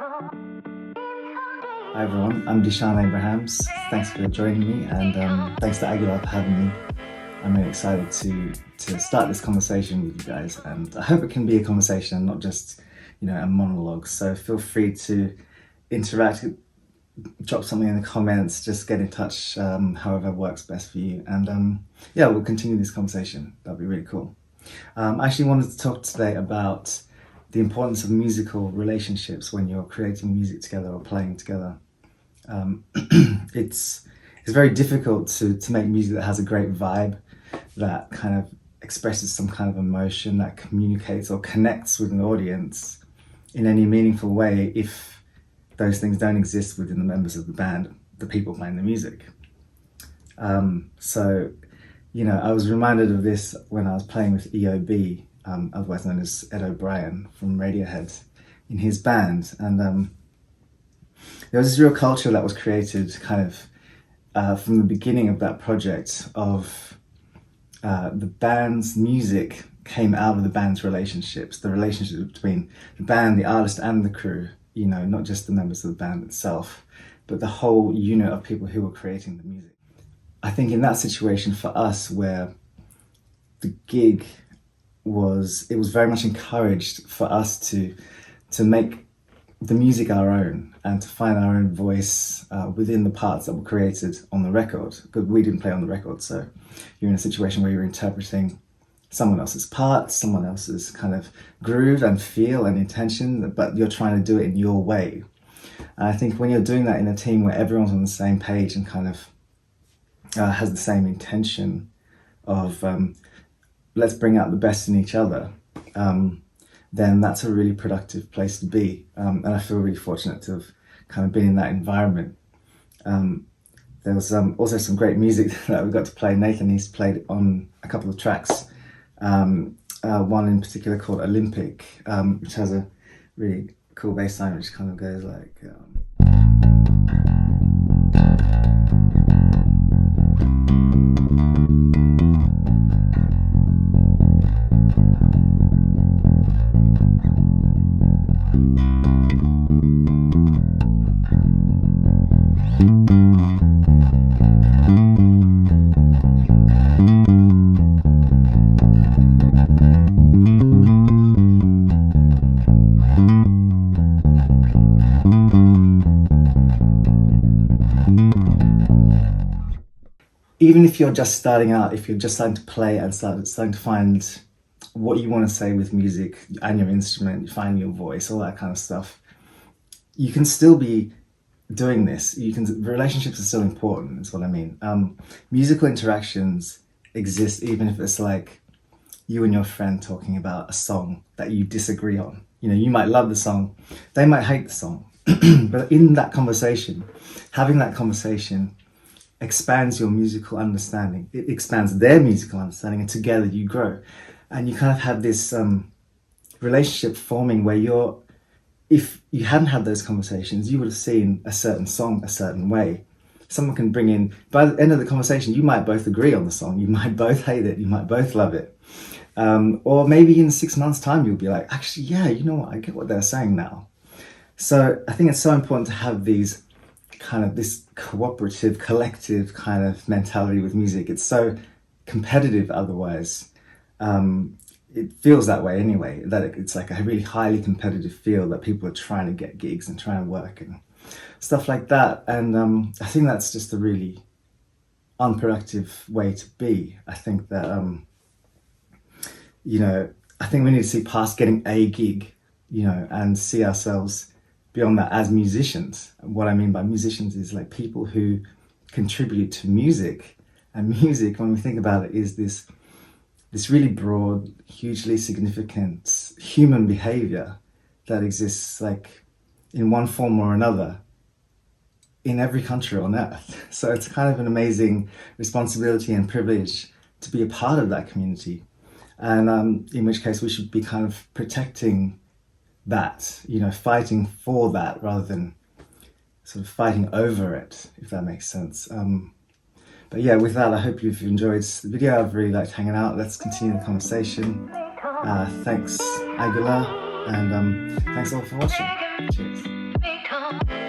Hi everyone, I'm Dishan Abrahams. Thanks for joining me, and thanks to Aguilar for having me. I'm really excited to start this conversation with you guys, and I hope it can be a conversation and not just, a monologue. So feel free to interact, drop something in the comments, just get in touch, however works best for you. And yeah, we'll continue this conversation. That'll be really cool. I actually wanted to talk today about the importance of musical relationships when you're creating music together or playing together. It's very difficult to make music that has a great vibe, that kind of expresses some kind of emotion, that communicates or connects with an audience in any meaningful way if those things don't exist within the members of the band, the people playing the music. So, I was reminded of this when I was playing with EOB, otherwise known as Ed O'Brien from Radiohead, in his band. And there was this real culture that was created kind of from the beginning of that project of the band's music came out of the band's relationships, the relationship between the band, the artist and the crew, not just the members of the band itself, but the whole unit of people who were creating the music. I think in that situation for us where the gig it was very much encouraged for us to make the music our own and to find our own voice within the parts that were created on the record, because we didn't play on the record. So you're in a situation where you're interpreting someone else's parts, someone else's kind of groove and feel and intention, but you're trying to do it in your way. And I think when you're doing that in a team where everyone's on the same page and kind of has the same intention of let's bring out the best in each other, then that's a really productive place to be. And I feel really fortunate to have kind of been in that environment. There was also some great music that we got to play. Nathan, he's played on a couple of tracks. One in particular called Olympic, which has a really cool bass line which kind of goes like... Even if you're just starting out, if you're just starting to play and starting to find what you want to say with music and your instrument, you find your voice, all that kind of stuff, you can still be doing this. Relationships are still important, is what I mean. Musical interactions exist even if it's like you and your friend talking about a song that you disagree on. You might love the song, they might hate the song, but in that conversation, having that conversation expands your musical understanding. It expands their musical understanding, and together you grow. And you kind of have this relationship forming where if you hadn't had those conversations, you would have seen a certain song a certain way. Someone can bring in, by the end of the conversation, you might both agree on the song, you might both hate it, you might both love it. Or maybe in 6 months' time, you'll be like, actually, yeah, you know what, I get what they're saying now. So I think it's so important to have this cooperative, collective kind of mentality with music. It's so competitive otherwise. It feels that way anyway, that it's like a really highly competitive field, that people are trying to get gigs and trying to work and stuff like that. And I think that's just a really unproductive way to be. I think that, I think we need to see past getting a gig, and see ourselves beyond that as musicians. What I mean by musicians is like people who contribute to music. And music, when we think about it, is this really broad, hugely significant human behavior that exists like in one form or another in every country on earth. So it's kind of an amazing responsibility and privilege to be a part of that community. And in which case we should be kind of protecting that, fighting for that rather than sort of fighting over it, if that makes sense. But yeah, with that, I hope you've enjoyed the video. I've really liked hanging out. Let's continue the conversation. Thanks, Aguilar. And thanks all for watching. Cheers.